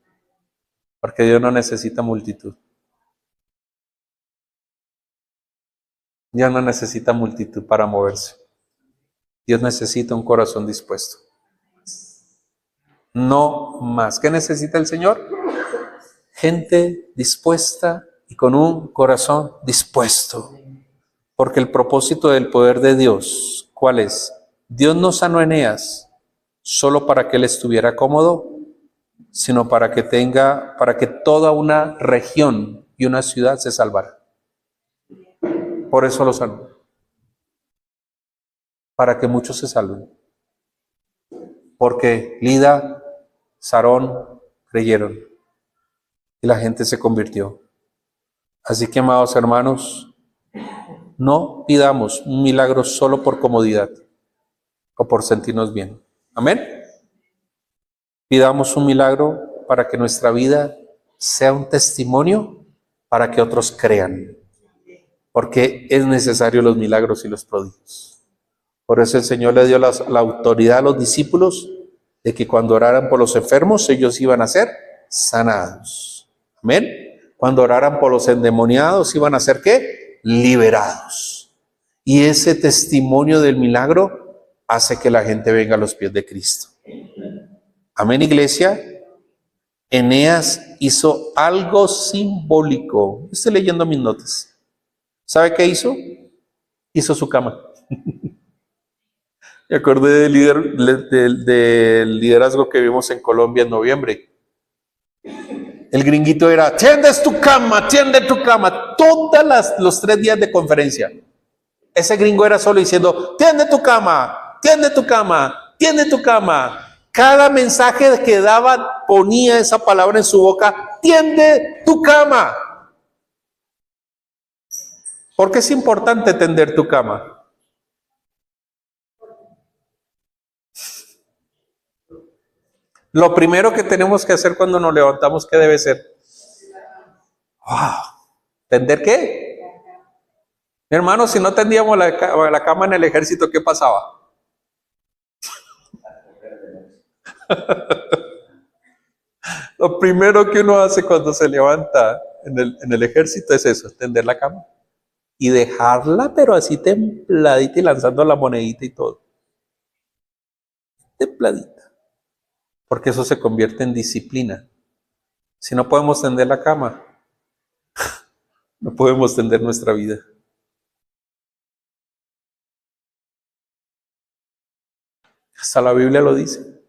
Porque Dios no necesita multitud. Dios no necesita multitud para moverse. Dios necesita un corazón dispuesto. No más. ¿Qué necesita el Señor? Gente dispuesta y con un corazón dispuesto. Porque el propósito del poder de Dios, ¿cuál es? Dios no sanó a Eneas solo para que él estuviera cómodo, sino para que toda una región y una ciudad se salvara. Por eso lo sanó. Para que muchos se salven. Porque Lida, Sarón creyeron y la gente se convirtió. Así que, amados hermanos, no pidamos un milagro solo por comodidad o por sentirnos bien. Amén. Pidamos un milagro para que nuestra vida sea un testimonio para que otros crean. Porque es necesario los milagros y los prodigios. Por eso el Señor le dio la autoridad a los discípulos de que cuando oraran por los enfermos, ellos iban a ser sanados. Amén. Cuando oraran por los endemoniados, iban a ser ¿qué? Liberados. Y ese testimonio del milagro hace que la gente venga a los pies de Cristo. Amén, iglesia. Eneas hizo algo simbólico. Estoy leyendo mis notas. ¿Sabe qué hizo? Hizo su cama. Me acordé del liderazgo que vimos en Colombia en noviembre. El gringuito era, tiendes tu cama, tiende tu cama. Todos los 3 días de conferencia. Ese gringo era solo diciendo, tiende tu cama, tiende tu cama, tiende tu cama. Cada mensaje que daba ponía esa palabra en su boca, tiende tu cama. ¿Por qué es importante tender tu cama? Lo primero que tenemos que hacer cuando nos levantamos, ¿qué debe ser? Wow. ¿Tender qué? Mi hermano, si no tendíamos la cama en el ejército, ¿qué pasaba? Lo primero que uno hace cuando se levanta en el ejército es eso, tender la cama y dejarla, pero así templadita y lanzando la monedita y todo. Templadita. Porque eso se convierte en disciplina. Si no podemos tender la cama, no podemos tender nuestra vida. Hasta la Biblia lo dice.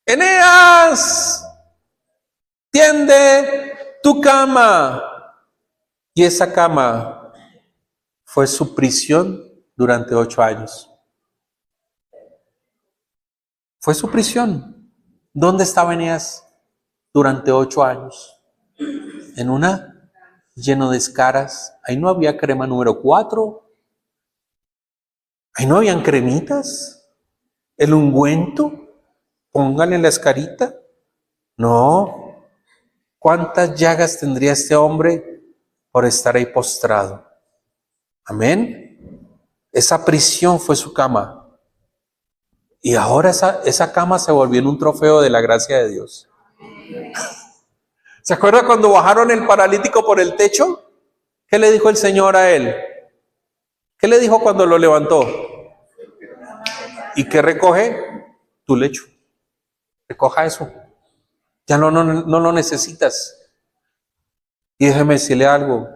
Eneas, tiende tu cama. Y esa cama fue su prisión durante 8 años. Fue su prisión. ¿Dónde estaba Eneas durante 8 años? En una lleno de escaras. Ahí no había crema número 4. Ahí no habían cremitas. El ungüento. Póngale en la escarita. No. ¿Cuántas llagas tendría este hombre por estar ahí postrado? Amén. Esa prisión fue su cama. Y ahora esa cama se volvió en un trofeo de la gracia de Dios. ¿Se acuerda cuando bajaron el paralítico por el techo? ¿Qué le dijo el Señor a él? ¿Qué le dijo cuando lo levantó? ¿Y qué recoge? Tu lecho. Recoja eso. Ya no lo necesitas. Y déjeme decirle algo.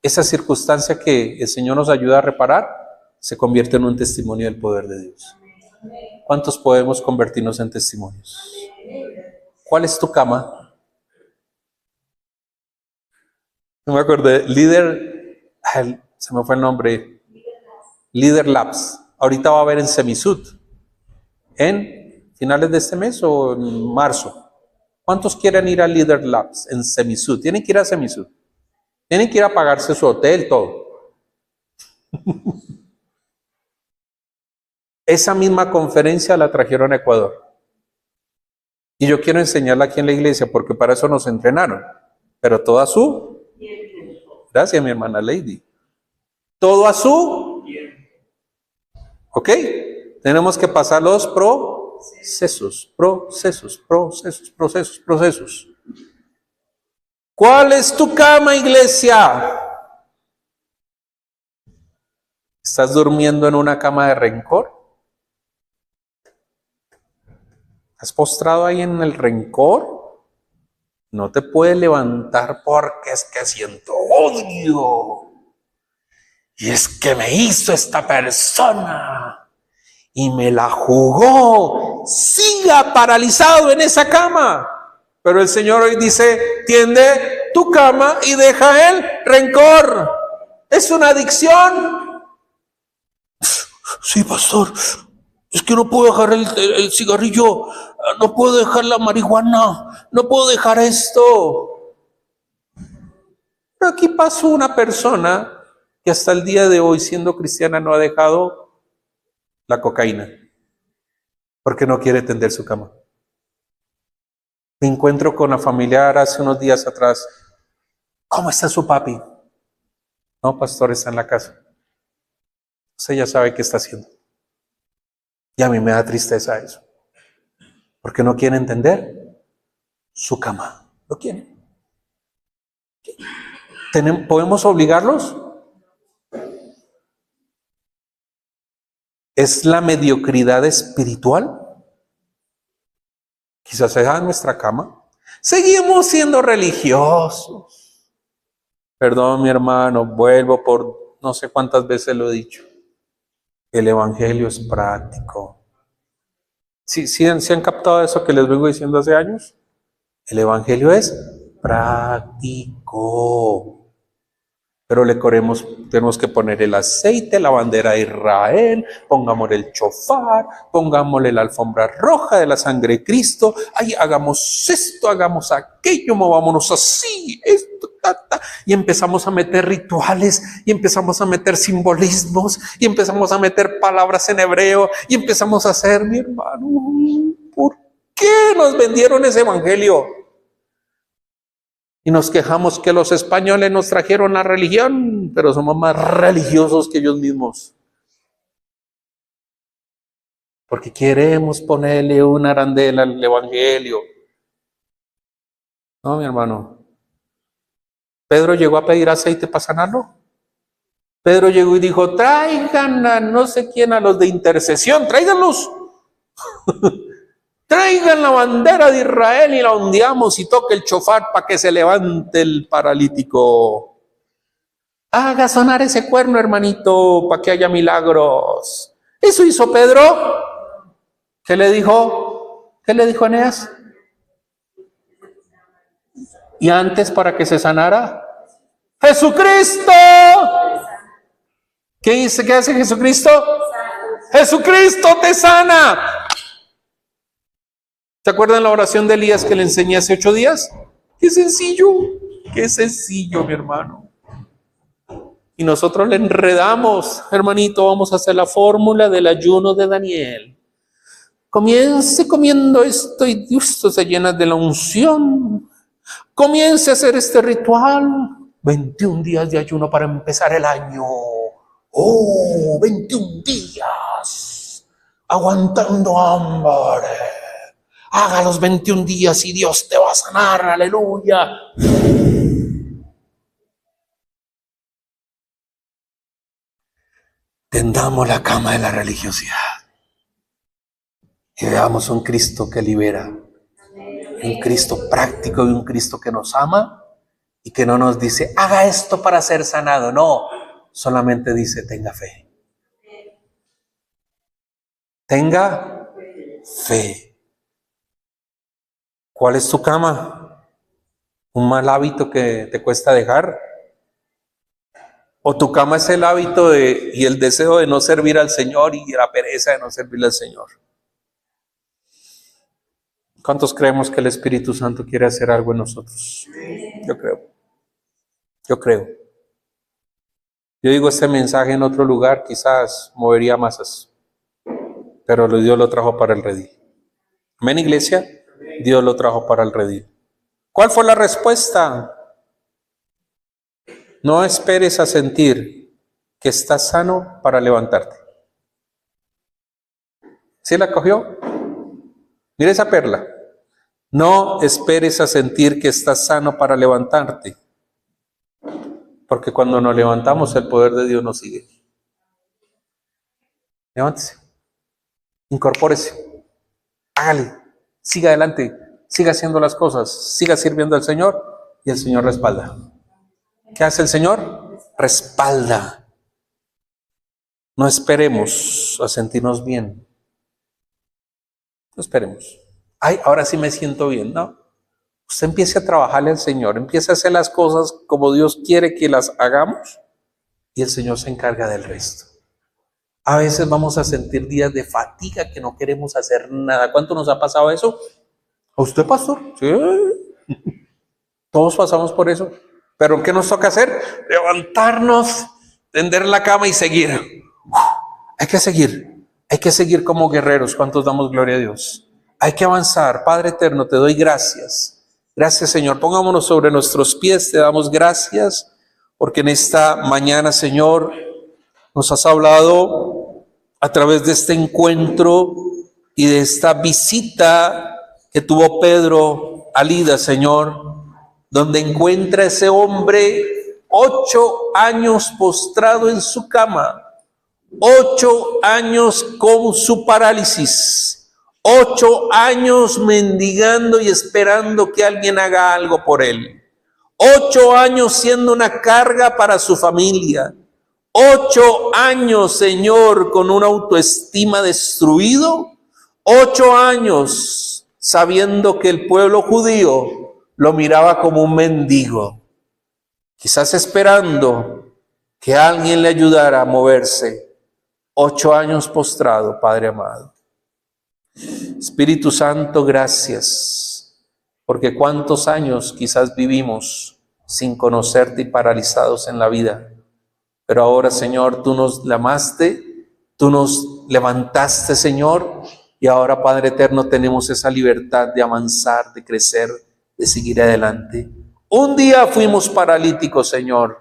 Esa circunstancia que el Señor nos ayuda a reparar se convierte en un testimonio del poder de Dios. ¿Cuántos podemos convertirnos en testimonios? ¿Cuál es tu cama? No me acordé. Se me fue el nombre. Leader Labs. Ahorita va a haber en Semisud. En finales de este mes o en marzo. ¿Cuántos quieren ir a Leader Labs en Semisud? Tienen que ir a Semisud. Tienen que ir a pagarse su hotel, todo. Esa misma conferencia la trajeron a Ecuador. Y yo quiero enseñarla aquí en la iglesia porque para eso nos entrenaron. Pero todo a su... Gracias, mi hermana Lady. Todo a su... ¿Ok? Tenemos que pasar los procesos. ¿Cuál es tu cama, iglesia? ¿Estás durmiendo en una cama de rencor? ¿Estás postrado ahí en el rencor? No te puedes levantar porque es que siento odio. Y es que me hizo esta persona y me la jugó. Siga paralizado en esa cama. Pero el Señor hoy dice, tiende tu cama y deja el rencor. Es una adicción. Sí, pastor. Es que no puedo dejar el cigarrillo, no puedo dejar la marihuana, no puedo dejar esto. Pero aquí pasó una persona que hasta el día de hoy, siendo cristiana, no ha dejado la cocaína, porque no quiere tender su cama. Me encuentro con la familiar hace unos días atrás. ¿Cómo está su papi? No, pastor, está en la casa. Usted ya sabe qué está haciendo. Y a mí me da tristeza eso. Porque no quiere entender su cama. ¿Lo quieren? ¿Podemos obligarlos? ¿Es la mediocridad espiritual? Quizás sea nuestra cama. Seguimos siendo religiosos. Perdón, mi hermano, vuelvo por no sé cuántas veces lo he dicho. El evangelio es práctico. ¿Sí han captado eso que les vengo diciendo hace años? El evangelio es práctico. Pero tenemos que poner el aceite, la bandera de Israel, pongámosle el chofar, pongámosle la alfombra roja de la sangre de Cristo, ay, hagamos esto, hagamos aquello, movámonos así, esto, y empezamos a meter rituales, y empezamos a meter simbolismos, y empezamos a meter palabras en hebreo, y empezamos a hacer, mi hermano, ¿por qué nos vendieron ese evangelio? Y nos quejamos que los españoles nos trajeron la religión, pero somos más religiosos que ellos mismos. Porque queremos ponerle una arandela al evangelio. No, mi hermano. Pedro llegó a pedir aceite para sanarlo. Pedro llegó y dijo, traigan a no sé quién, a los de intercesión, tráiganlos. Traigan la bandera de Israel y la ondeamos y toque el chofar para que se levante el paralítico. Haga sonar ese cuerno, hermanito, para que haya milagros. Eso hizo Pedro. ¿Qué le dijo? ¿Qué le dijo Eneas? Y antes, para que se sanara, ¡Jesucristo! ¿Qué dice? ¿Qué hace Jesucristo? ¡Jesucristo te sana! ¿Se acuerdan la oración de Elías que le enseñé hace 8 días? ¡Qué sencillo, mi hermano! Y nosotros le enredamos, hermanito, vamos a hacer la fórmula del ayuno de Daniel. Comience comiendo esto y Dios se llena de la unción. Comience a hacer este ritual. 21 días de ayuno para empezar el año. 21 días. Aguantando hambre. Haga los 21 días y Dios te va a sanar. Aleluya. Tendamos la cama de la religiosidad. Y veamos un Cristo que libera. Un Cristo práctico y un Cristo que nos ama y que no nos dice, haga esto para ser sanado. No, solamente dice, tenga fe. Tenga fe. ¿Cuál es tu cama? ¿Un mal hábito que te cuesta dejar? ¿O tu cama es el hábito y el deseo de no servir al Señor y la pereza de no servirle al Señor? ¿Cuántos creemos que el Espíritu Santo quiere hacer algo en nosotros? Yo creo. Yo digo este mensaje en otro lugar, quizás movería masas, pero Dios lo trajo para el redil. Amén, iglesia. Dios lo trajo para el redil. ¿Cuál fue la respuesta? No esperes a sentir que estás sano para levantarte. ¿Sí la cogió? Mira esa perla. No esperes a sentir que estás sano para levantarte. Porque cuando nos levantamos, el poder de Dios nos sigue. Levántese. Incorpórese. Hágale. Siga adelante. Siga haciendo las cosas. Siga sirviendo al Señor. Y el Señor respalda. ¿Qué hace el Señor? Respalda. No esperemos a sentirnos bien. No esperemos. Ay, ahora sí me siento bien. No. Usted empiece a trabajarle al Señor. Empiece a hacer las cosas como Dios quiere que las hagamos. Y el Señor se encarga del resto. A veces vamos a sentir días de fatiga que no queremos hacer nada. ¿Cuánto nos ha pasado eso? ¿A usted, pastor? Sí. Todos pasamos por eso. ¿Pero qué nos toca hacer? Levantarnos, tender la cama y seguir. Hay que seguir. Hay que seguir como guerreros. ¿Cuántos damos gloria a Dios? Hay que avanzar. Padre eterno, te doy gracias. Gracias, Señor. Pongámonos sobre nuestros pies. Te damos gracias porque en esta mañana, Señor, nos has hablado a través de este encuentro y de esta visita que tuvo Pedro a Lida, Señor, donde encuentra a ese hombre 8 años postrado en su cama, 8 años con su parálisis, 8 años mendigando y esperando que alguien haga algo por él, 8 años siendo una carga para su familia, 8 años, Señor, con una autoestima destruido, 8 años sabiendo que el pueblo judío lo miraba como un mendigo, quizás esperando que alguien le ayudara a moverse. 8 años postrado, Padre amado. Espíritu Santo, gracias, porque cuántos años quizás vivimos sin conocerte y paralizados en la vida. Pero ahora, Señor, tú nos llamaste, tú nos levantaste, Señor, y ahora, Padre eterno, tenemos esa libertad de avanzar, de crecer, de seguir adelante. Un día fuimos paralíticos, Señor.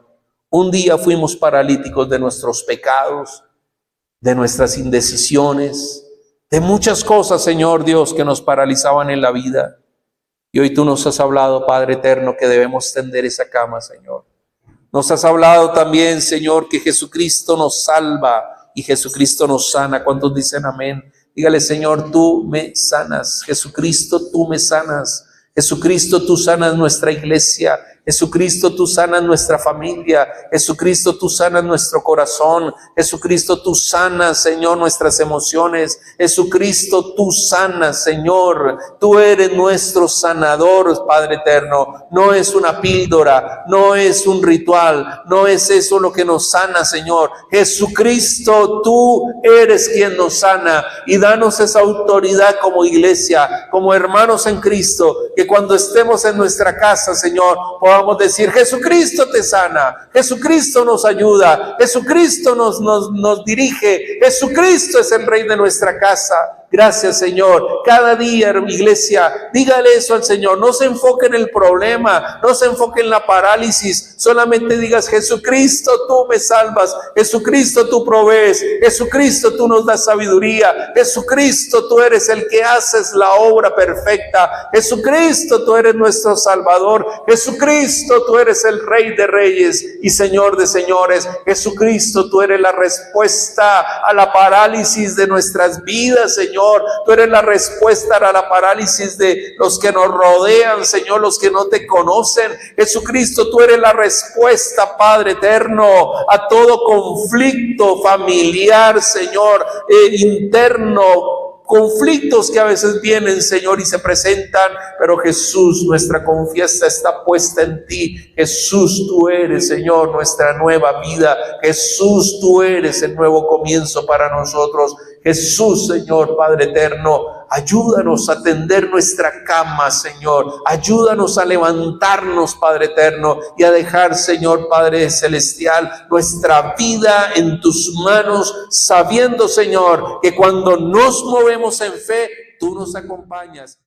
Un día fuimos paralíticos de nuestros pecados, de nuestras indecisiones, de muchas cosas, Señor Dios, que nos paralizaban en la vida. Y hoy tú nos has hablado, Padre eterno, que debemos tender esa cama, Señor. Nos has hablado también, Señor, que Jesucristo nos salva y Jesucristo nos sana. ¿Cuántos dicen amén? Dígale, Señor, tú me sanas. Jesucristo, tú me sanas. Jesucristo, tú sanas nuestra iglesia. Jesucristo, tú sanas nuestra familia. Jesucristo, tú sanas nuestro corazón. Jesucristo, tú sanas, Señor, nuestras emociones. Jesucristo, tú sanas, Señor. Tú eres nuestro sanador, Padre eterno. No es una píldora, no es un ritual, no es eso lo que nos sana, Señor. Jesucristo, tú eres quien nos sana, y danos esa autoridad como iglesia, como hermanos en Cristo, que cuando estemos en nuestra casa, Señor, podamos decir: Jesucristo te sana, Jesucristo nos ayuda, Jesucristo nos dirige, Jesucristo es el Rey de nuestra casa. Gracias, Señor. Cada día, iglesia, dígale eso al Señor. No se enfoque en el problema, no se enfoque en la parálisis. Solamente digas: Jesucristo, tú me salvas. Jesucristo, tú provees. Jesucristo, tú nos das sabiduría. Jesucristo, tú eres el que haces la obra perfecta. Jesucristo, tú eres nuestro Salvador. Jesucristo, tú eres el Rey de Reyes y Señor de Señores. Jesucristo, tú eres la respuesta a la parálisis de nuestras vidas, Señor. Tú eres la respuesta a la parálisis de los que nos rodean, Señor, los que no te conocen. Jesucristo, tú eres la respuesta, Padre eterno, a todo conflicto familiar, Señor, interno, conflictos que a veces vienen, Señor, y se presentan, pero Jesús, nuestra confianza está puesta en ti. Jesús, tú eres, Señor, nuestra nueva vida. Jesús, tú eres el nuevo comienzo para nosotros. Jesús, Señor, Padre eterno, ayúdanos a tender nuestra cama, Señor. Ayúdanos a levantarnos, Padre eterno, y a dejar, Señor, Padre celestial, nuestra vida en tus manos, sabiendo, Señor, que cuando nos movemos en fe, tú nos acompañas.